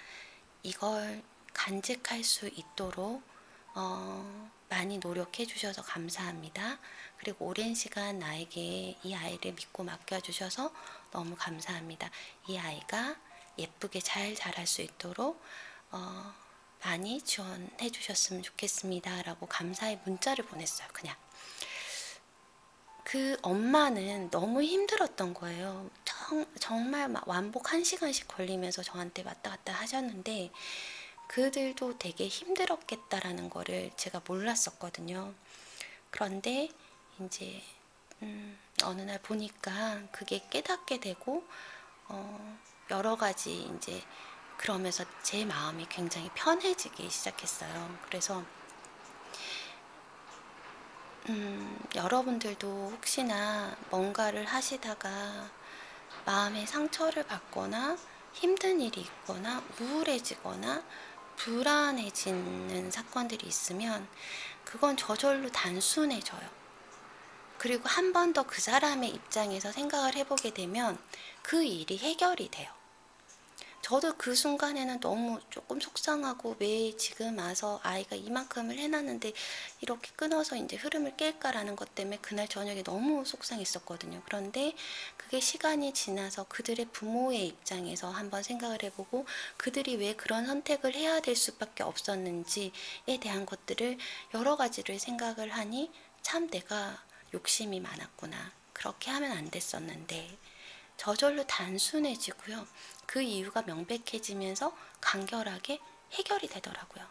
이걸 간직할 수 있도록 많이 노력해 주셔서 감사합니다. 그리고 오랜 시간 나에게 이 아이를 믿고 맡겨주셔서 너무 감사합니다. 이 아이가 예쁘게 잘 자랄 수 있도록 많이 지원해 주셨으면 좋겠습니다. 라고 감사의 문자를 보냈어요. 그냥. 그 엄마는 너무 힘들었던 거예요. 정말 막 완복 1시간씩 걸리면서 저한테 왔다 갔다 하셨는데 그들도 되게 힘들었겠다라는 거를 제가 몰랐었거든요. 그런데 이제 어느 날 보니까 그게 깨닫게 되고 여러 가지 이제 그러면서 제 마음이 굉장히 편해지기 시작했어요. 그래서 여러분들도 혹시나 뭔가를 하시다가 마음에 상처를 받거나 힘든 일이 있거나 우울해지거나 불안해지는 사건들이 있으면 그건 저절로 단순해져요. 그리고 한 번 더 그 사람의 입장에서 생각을 해보게 되면 그 일이 해결이 돼요. 저도 그 순간에는 너무 조금 속상하고 왜 지금 와서 아이가 이만큼을 해놨는데 이렇게 끊어서 이제 흐름을 깰까라는 것 때문에 그날 저녁에 너무 속상했었거든요. 그런데 그게 시간이 지나서 그들의 부모의 입장에서 한번 생각을 해보고 그들이 왜 그런 선택을 해야 될 수밖에 없었는지에 대한 것들을 여러 가지를 생각을 하니 참 내가 욕심이 많았구나. 그렇게 하면 안 됐었는데 저절로 단순해지고요. 그 이유가 명백해지면서 간결하게 해결이 되더라고요.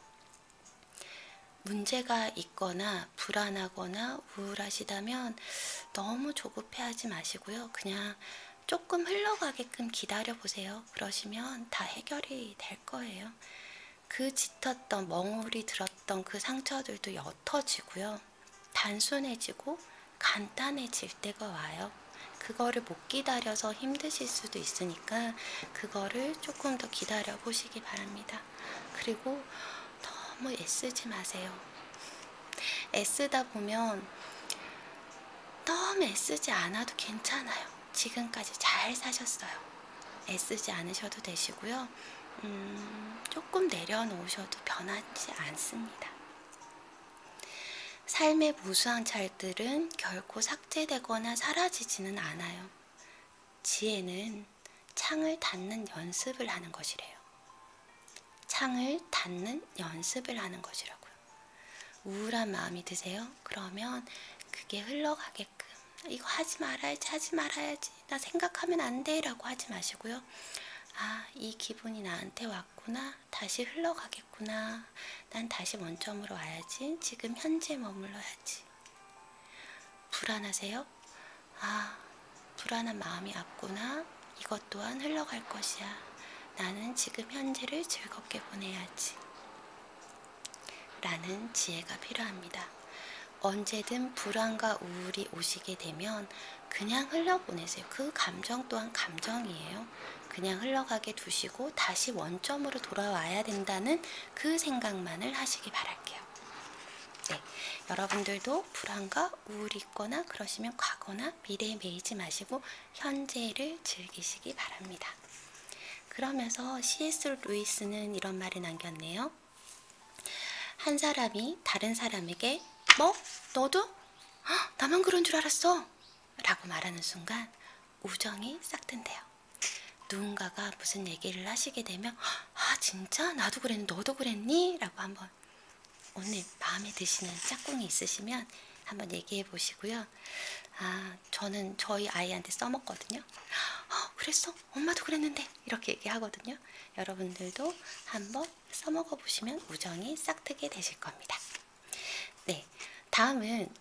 문제가 있거나 불안하거나 우울하시다면 너무 조급해하지 마시고요. 그냥 조금 흘러가게끔 기다려보세요. 그러시면 다 해결이 될 거예요. 그 짙었던 멍울이 들었던 그 상처들도 옅어지고요. 단순해지고 간단해질 때가 와요. 그거를 못 기다려서 힘드실 수도 있으니까 그거를 조금 더 기다려 보시기 바랍니다. 그리고 너무 애쓰지 마세요. 애쓰다 보면 너무 애쓰지 않아도 괜찮아요. 지금까지 잘 사셨어요. 애쓰지 않으셔도 되시고요. 조금 내려놓으셔도 변하지 않습니다. 삶의 무수한 잘들은 결코 삭제되거나 사라지지는 않아요. 지혜는 창을 닫는 연습을 하는 것이래요. 창을 닫는 연습을 하는 것이라고요. 우울한 마음이 드세요? 그러면 그게 흘러가게끔 이거 하지 말아야지 나 생각하면 안 돼 라고 하지 마시고요. 아, 이 기분이 나한테 왔구나. 다시 흘러가겠구나. 난 다시 원점으로 와야지. 지금 현재 머물러야지. 불안하세요? 아, 불안한 마음이 왔구나. 이것 또한 흘러갈 것이야. 나는 지금 현재를 즐겁게 보내야지. 라는 지혜가 필요합니다. 언제든 불안과 우울이 오시게 되면 그냥 흘려보내세요. 그 감정 또한 감정이에요. 그냥 흘러가게 두시고 다시 원점으로 돌아와야 된다는 그 생각만을 하시기 바랄게요. 네, 여러분들도 불안과 우울이 있거나 그러시면 과거나 미래에 매이지 마시고 현재를 즐기시기 바랍니다. 그러면서 C.S. 루이스는 이런 말을 남겼네요. 한 사람이 다른 사람에게 뭐? 너도? 헉, 나만 그런 줄 알았어 라고 말하는 순간 우정이 싹 튼대요. 누군가가 무슨 얘기를 하시게 되면 아 진짜? 나도 그랬니? 너도 그랬니? 라고 한번 오늘 마음에 드시는 짝꿍이 있으시면 한번 얘기해 보시고요. 아 저는 저희 아이한테 써먹거든요. 그랬어? 엄마도 그랬는데 이렇게 얘기하거든요. 여러분들도 한번 써먹어 보시면 우정이 싹 트게 되실 겁니다. 네, 다음은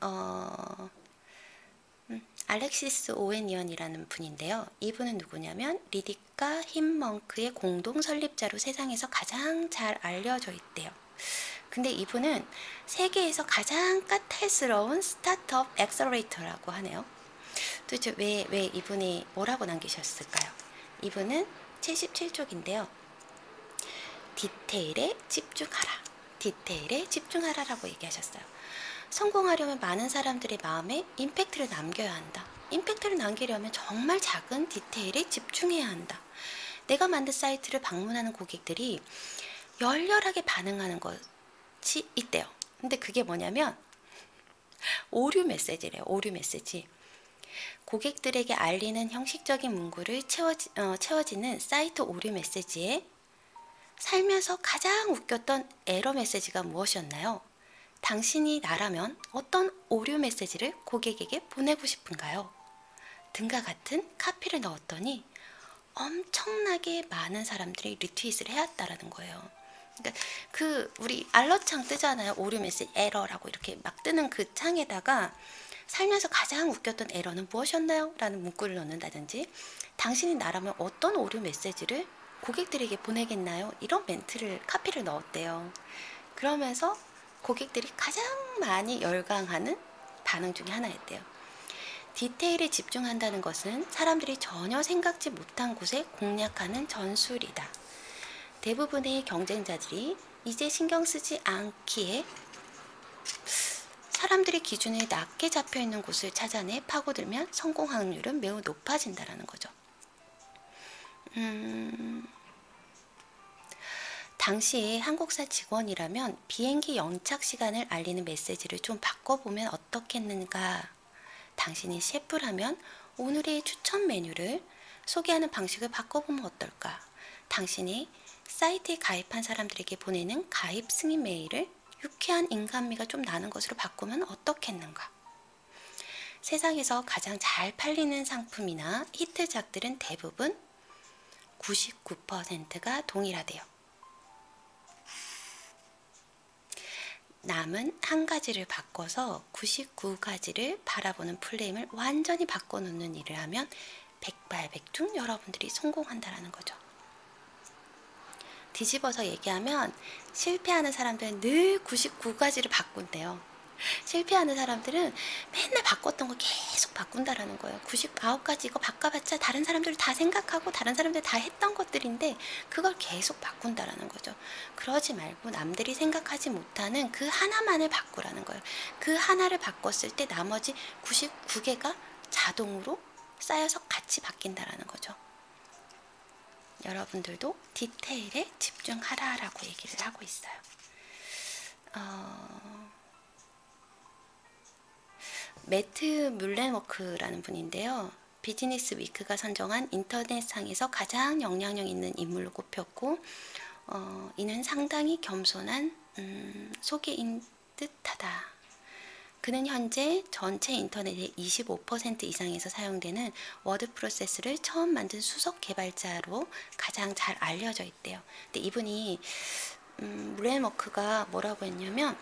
알렉시스 오웬이언이라는 분인데요. 이분은 누구냐면 리딕과 힘먼크의 공동 설립자로 세상에서 가장 잘 알려져 있대요. 근데 이분은 세계에서 가장 까탈스러운 스타트업 액셀러레이터라고 하네요. 도대체 왜 이분이 뭐라고 남기셨을까요? 이분은 77쪽인데요. 디테일에 집중하라. 디테일에 집중하라 라고 얘기하셨어요. 성공하려면 많은 사람들의 마음에 임팩트를 남겨야 한다. 임팩트를 남기려면 정말 작은 디테일에 집중해야 한다. 내가 만든 사이트를 방문하는 고객들이 열렬하게 반응하는 것이 있대요. 근데 그게 뭐냐면 오류 메시지래요. 오류 메시지. 고객들에게 알리는 형식적인 문구를 채워지는 사이트 오류 메시지에 살면서 가장 웃겼던 에러 메시지가 무엇이었나요? 당신이 나라면 어떤 오류 메시지를 고객에게 보내고 싶은가요? 등과 같은 카피를 넣었더니 엄청나게 많은 사람들이 리트윗을 해왔다라는 거예요. 그러니까 우리 알러창 뜨잖아요. 오류 메시지 에러라고 이렇게 막 뜨는 그 창에다가 살면서 가장 웃겼던 에러는 무엇이었나요? 라는 문구를 넣는다든지 당신이 나라면 어떤 오류 메시지를 고객들에게 보내겠나요? 이런 멘트를 카피를 넣었대요. 그러면서 고객들이 가장 많이 열광하는 반응 중에 하나였대요. 디테일에 집중한다는 것은 사람들이 전혀 생각지 못한 곳에 공략하는 전술이다. 대부분의 경쟁자들이 이제 신경 쓰지 않기에 사람들의 기준에 낮게 잡혀있는 곳을 찾아내 파고들면 성공 확률은 매우 높아진다는 거죠. 당시에 항공사 직원이라면 비행기 연착 시간을 알리는 메시지를 좀 바꿔보면 어떻겠는가? 당신이 셰프라면 오늘의 추천 메뉴를 소개하는 방식을 바꿔보면 어떨까? 당신이 사이트에 가입한 사람들에게 보내는 가입 승인 메일을 유쾌한 인간미가 좀 나는 것으로 바꾸면 어떻겠는가? 세상에서 가장 잘 팔리는 상품이나 히트작들은 대부분 99%가 동일하대요. 남은 한 가지를 바꿔서 99가지를 바라보는 프레임을 완전히 바꿔놓는 일을 하면 백발백중 여러분들이 성공한다라는 거죠. 뒤집어서 얘기하면 실패하는 사람들은 늘 99가지를 바꾼대요. 실패하는 사람들은 맨날 바꿨던 거 계속 바꾼다라는 거예요. 99가지 이거 바꿔봤자 다른 사람들 다 생각하고 다른 사람들 다 했던 것들인데 그걸 계속 바꾼다라는 거죠. 그러지 말고 남들이 생각하지 못하는 그 하나만을 바꾸라는 거예요. 그 하나를 바꿨을 때 나머지 99개가 자동으로 쌓여서 같이 바뀐다라는 거죠. 여러분들도 디테일에 집중하라라고 얘기를 하고 있어요. 매트 물렌워크라는 분인데요. 비즈니스 위크가 선정한 인터넷상에서 가장 영향력 있는 인물로 꼽혔고 이는 상당히 겸손한 소개인 듯하다. 그는 현재 전체 인터넷의 25% 이상에서 사용되는 워드 프로세스를 처음 만든 수석 개발자로 가장 잘 알려져 있대요. 근데 이분이 물렌워크가 뭐라고 했냐면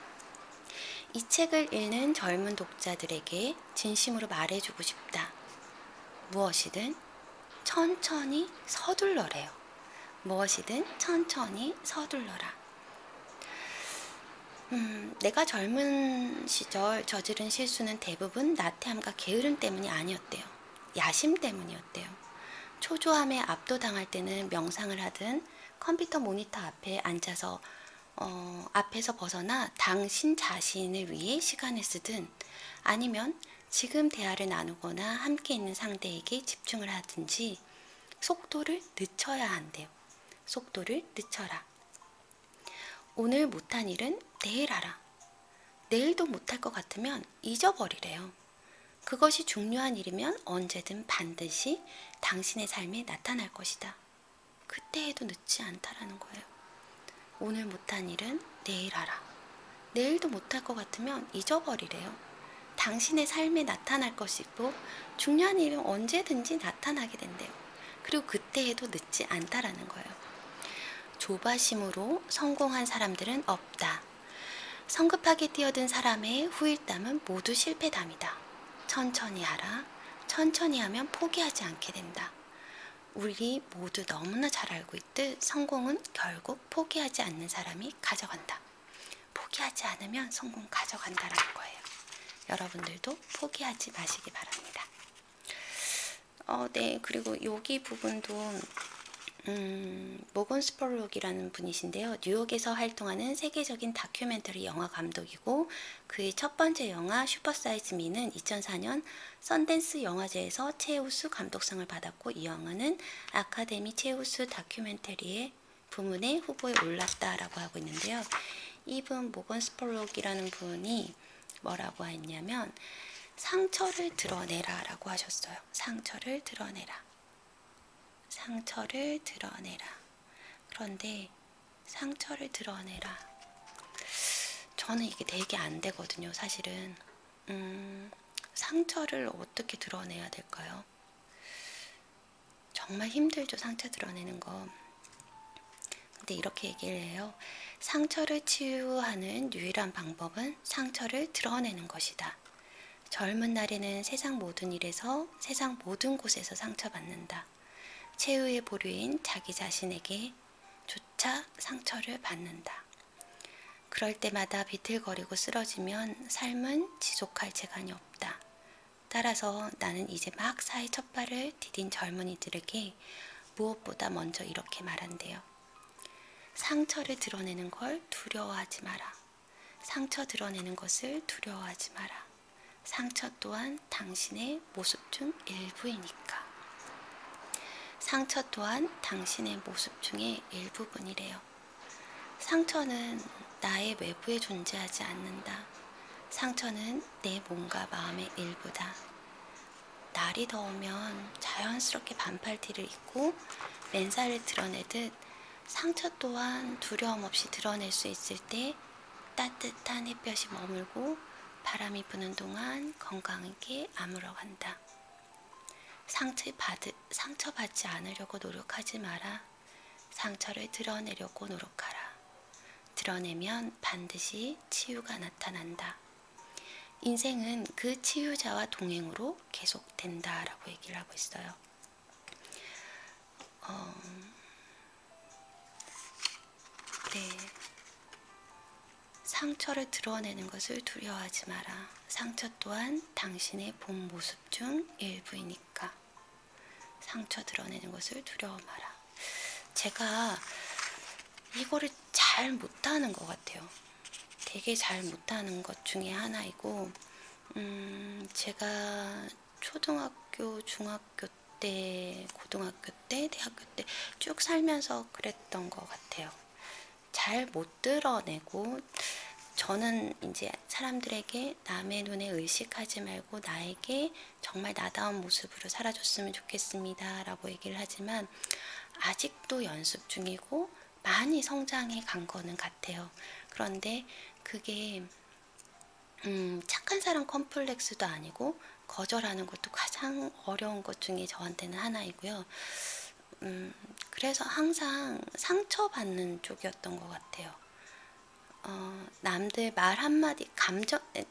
이 책을 읽는 젊은 독자들에게 진심으로 말해주고 싶다. 무엇이든 천천히 서둘러래요. 무엇이든 천천히 서둘러라. 내가 젊은 시절 저지른 실수는 대부분 나태함과 게으름 때문이 아니었대요. 야심 때문이었대요. 초조함에 압도당할 때는 명상을 하든 컴퓨터 모니터 앞에 앉아서 앞에서 벗어나 당신 자신을 위해 시간을 쓰든 아니면 지금 대화를 나누거나 함께 있는 상대에게 집중을 하든지 속도를 늦춰야 한대요. 속도를 늦춰라. 오늘 못한 일은 내일 하라. 내일도 못할 것 같으면 잊어버리래요. 그것이 중요한 일이면 언제든 반드시 당신의 삶에 나타날 것이다. 그때 해도 늦지 않다라는 거예요. 오늘 못한 일은 내일 하라. 내일도 못할 것 같으면 잊어버리래요. 당신의 삶에 나타날 것이고 중요한 일은 언제든지 나타나게 된대요. 그리고 그때 해도 늦지 않다라는 거예요. 조바심으로 성공한 사람들은 없다. 성급하게 뛰어든 사람의 후일담은 모두 실패담이다. 천천히 하라. 천천히 하면 포기하지 않게 된다. 우리 모두 너무나 잘 알고 있듯 성공은 결국 포기하지 않는 사람이 가져간다. 포기하지 않으면 성공 가져간다라는 거예요. 여러분들도 포기하지 마시기 바랍니다. 네, 그리고 여기 부분도 모건 스펄록이라는 분이신데요. 뉴욕에서 활동하는 세계적인 다큐멘터리 영화 감독이고 그의 첫 번째 영화 슈퍼사이즈 미는 2004년 선댄스 영화제에서 최우수 감독상을 받았고 이 영화는 아카데미 최우수 다큐멘터리의 부문에 후보에 올랐다라고 하고 있는데요. 이분 모건 스펄록이라는 분이 뭐라고 했냐면 상처를 드러내라 라고 하셨어요. 상처를 드러내라. 상처를 드러내라. 그런데 상처를 드러내라. 저는 이게 되게 안 되거든요. 사실은 상처를 어떻게 드러내야 될까요? 정말 힘들죠. 상처 드러내는 거. 근데 이렇게 얘기를 해요. 상처를 치유하는 유일한 방법은 상처를 드러내는 것이다. 젊은 날에는 세상 모든 일에서 세상 모든 곳에서 상처받는다. 최후의 보루인 자기 자신에게 조차 상처를 받는다. 그럴 때마다 비틀거리고 쓰러지면 삶은 지속할 재간이 없다. 따라서 나는 이제 막 사회 첫 발을 디딘 젊은이들에게 무엇보다 먼저 이렇게 말한대요. 상처를 드러내는 걸 두려워하지 마라. 상처 드러내는 것을 두려워하지 마라. 상처 또한 당신의 모습 중 일부이니까. 상처 또한 당신의 모습 중의 일부분이래요. 상처는 나의 외부에 존재하지 않는다. 상처는 내 몸과 마음의 일부다. 날이 더우면 자연스럽게 반팔티를 입고 맨살을 드러내듯 상처 또한 두려움 없이 드러낼 수 있을 때 따뜻한 햇볕이 머물고 바람이 부는 동안 건강하게 아물어간다. 상처받지 않으려고 노력하지 마라. 상처를 드러내려고 노력하라. 드러내면 반드시 치유가 나타난다. 인생은 그 치유자와 동행으로 계속된다 라고 얘기를 하고 있어요. 네. 상처를 드러내는 것을 두려워하지 마라. 상처 또한 당신의 본 모습 중 일부이니까. 상처 드러내는 것을 두려워 마라. 제가 이거를 잘 못하는 것 같아요. 되게 잘 못하는 것 중에 하나이고, 제가 초등학교, 중학교 때, 고등학교 때, 대학교 때 쭉 살면서 그랬던 것 같아요. 잘 못 드러내고, 저는 이제 사람들에게 남의 눈에 의식하지 말고 나에게 정말 나다운 모습으로 살아줬으면 좋겠습니다 라고 얘기를 하지만, 아직도 연습 중이고 많이 성장해 간 거는 같아요. 그런데 그게 착한 사람 컴플렉스도 아니고 거절하는 것도 가장 어려운 것 중에 저한테는 하나이고요. 그래서 항상 상처받는 쪽이었던 것 같아요. 남들 말 한마디,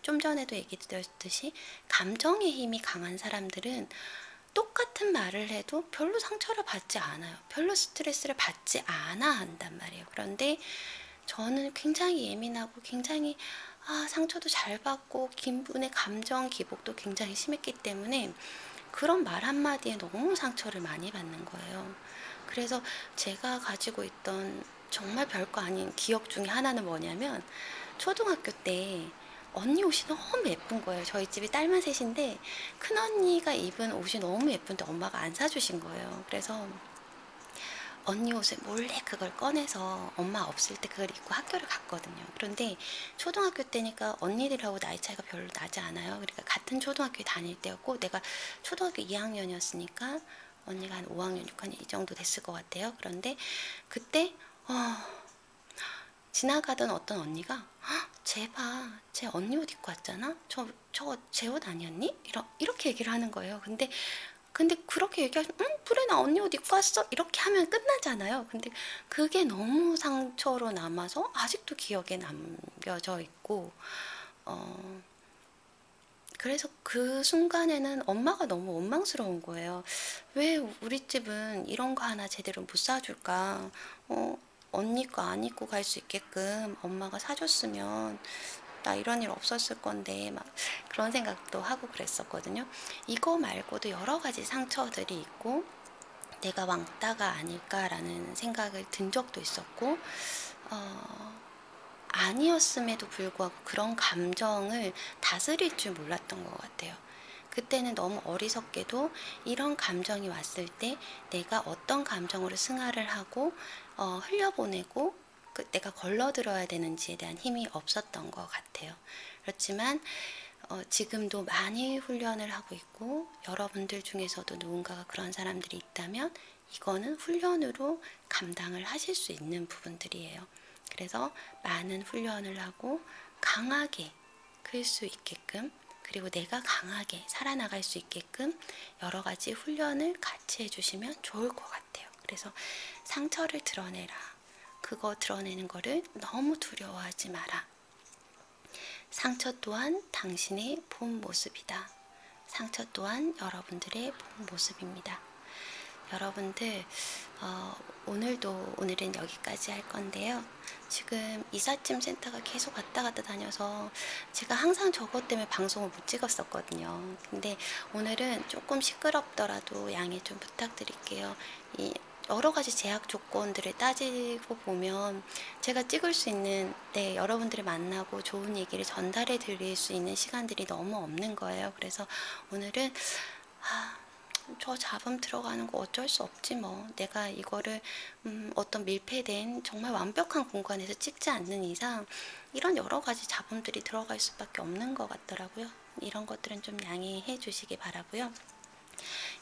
좀 전에도 얘기 드렸듯이 감정의 힘이 강한 사람들은 똑같은 말을 해도 별로 상처를 받지 않아요. 별로 스트레스를 받지 않아 한단 말이에요. 그런데 저는 굉장히 예민하고 굉장히 상처도 잘 받고 기분의 감정 기복도 굉장히 심했기 때문에 그런 말 한마디에 너무 상처를 많이 받는 거예요. 그래서 제가 가지고 있던 정말 별거 아닌 기억 중에 하나는 뭐냐면, 초등학교 때 언니 옷이 너무 예쁜 거예요. 저희 집이 딸만 셋인데 큰언니가 입은 옷이 너무 예쁜데 엄마가 안 사주신 거예요. 그래서 언니 옷을 몰래 그걸 꺼내서 엄마 없을 때 그걸 입고 학교를 갔거든요. 그런데 초등학교 때니까 언니들하고 나이 차이가 별로 나지 않아요. 그러니까 같은 초등학교에 다닐 때였고, 내가 초등학교 2학년이었으니까 언니가 한 5학년, 6학년 이 정도 됐을 것 같아요. 그런데 그때 지나가던 어떤 언니가 쟤 봐, 쟤 언니 옷 입고 왔잖아? 저거 제 옷 아니었니? 이렇게 얘기를 하는 거예요. 근데 그렇게 얘기하면 그래 나 언니 옷 입고 왔어 이렇게 하면 끝나잖아요. 근데 그게 너무 상처로 남아서 아직도 기억에 남겨져 있고, 그래서 그 순간에는 엄마가 너무 원망스러운 거예요. 왜 우리 집은 이런 거 하나 제대로 못 사줄까? 언니 거 안 입고 갈 수 있게끔 엄마가 사줬으면 나 이런 일 없었을 건데, 막 그런 생각도 하고 그랬었거든요. 이거 말고도 여러 가지 상처들이 있고 내가 왕따가 아닐까라는 생각을 든 적도 있었고, 아니었음에도 불구하고 그런 감정을 다스릴 줄 몰랐던 것 같아요. 그때는 너무 어리석게도 이런 감정이 왔을 때 내가 어떤 감정으로 승화를 하고 흘려보내고 내가 걸러들어야 되는지에 대한 힘이 없었던 것 같아요. 그렇지만 지금도 많이 훈련을 하고 있고, 여러분들 중에서도 누군가가 그런 사람들이 있다면 이거는 훈련으로 감당을 하실 수 있는 부분들이에요. 그래서 많은 훈련을 하고 강하게 클 수 있게끔, 그리고 내가 강하게 살아나갈 수 있게끔 여러 가지 훈련을 같이 해주시면 좋을 것 같아요. 그래서 상처를 드러내라. 그거 드러내는 거를 너무 두려워하지 마라. 상처 또한 당신의 본 모습이다. 상처 또한 여러분들의 본 모습입니다. 여러분들, 오늘은 여기까지 할 건데요. 지금 이삿짐 센터가 계속 왔다 갔다 다녀서 제가 항상 저것 때문에 방송을 못 찍었었거든요. 근데 오늘은 조금 시끄럽더라도 양해 좀 부탁드릴게요. 여러 가지 제약 조건들을 따지고 보면 제가 찍을 수 있는, 여러분들을 만나고 좋은 얘기를 전달해 드릴 수 있는 시간들이 너무 없는 거예요. 그래서 오늘은 저 잡음 들어가는 거 어쩔 수 없지 뭐. 내가 이거를 어떤 밀폐된 정말 완벽한 공간에서 찍지 않는 이상 이런 여러 가지 잡음들이 들어갈 수밖에 없는 것 같더라고요. 이런 것들은 좀 양해해 주시기 바라고요.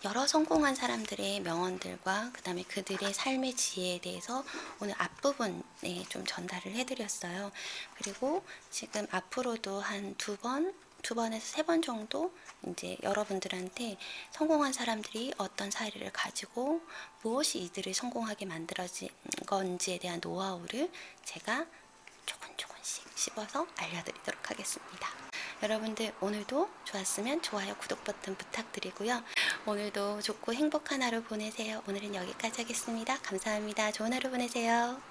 여러 성공한 사람들의 명언들과 그 다음에 그들의 삶의 지혜에 대해서 오늘 앞부분에 좀 전달을 해드렸어요. 그리고 지금 앞으로도 한 두 번에서 세 번 정도 이제 여러분들한테 성공한 사람들이 어떤 사례를 가지고 무엇이 이들을 성공하게 만들어진 건지에 대한 노하우를 제가 조금씩 씹어서 알려드리도록 하겠습니다. 여러분들 오늘도 좋았으면 좋아요, 구독 버튼 부탁드리고요. 오늘도 좋고 행복한 하루 보내세요. 오늘은 여기까지 하겠습니다. 감사합니다. 좋은 하루 보내세요.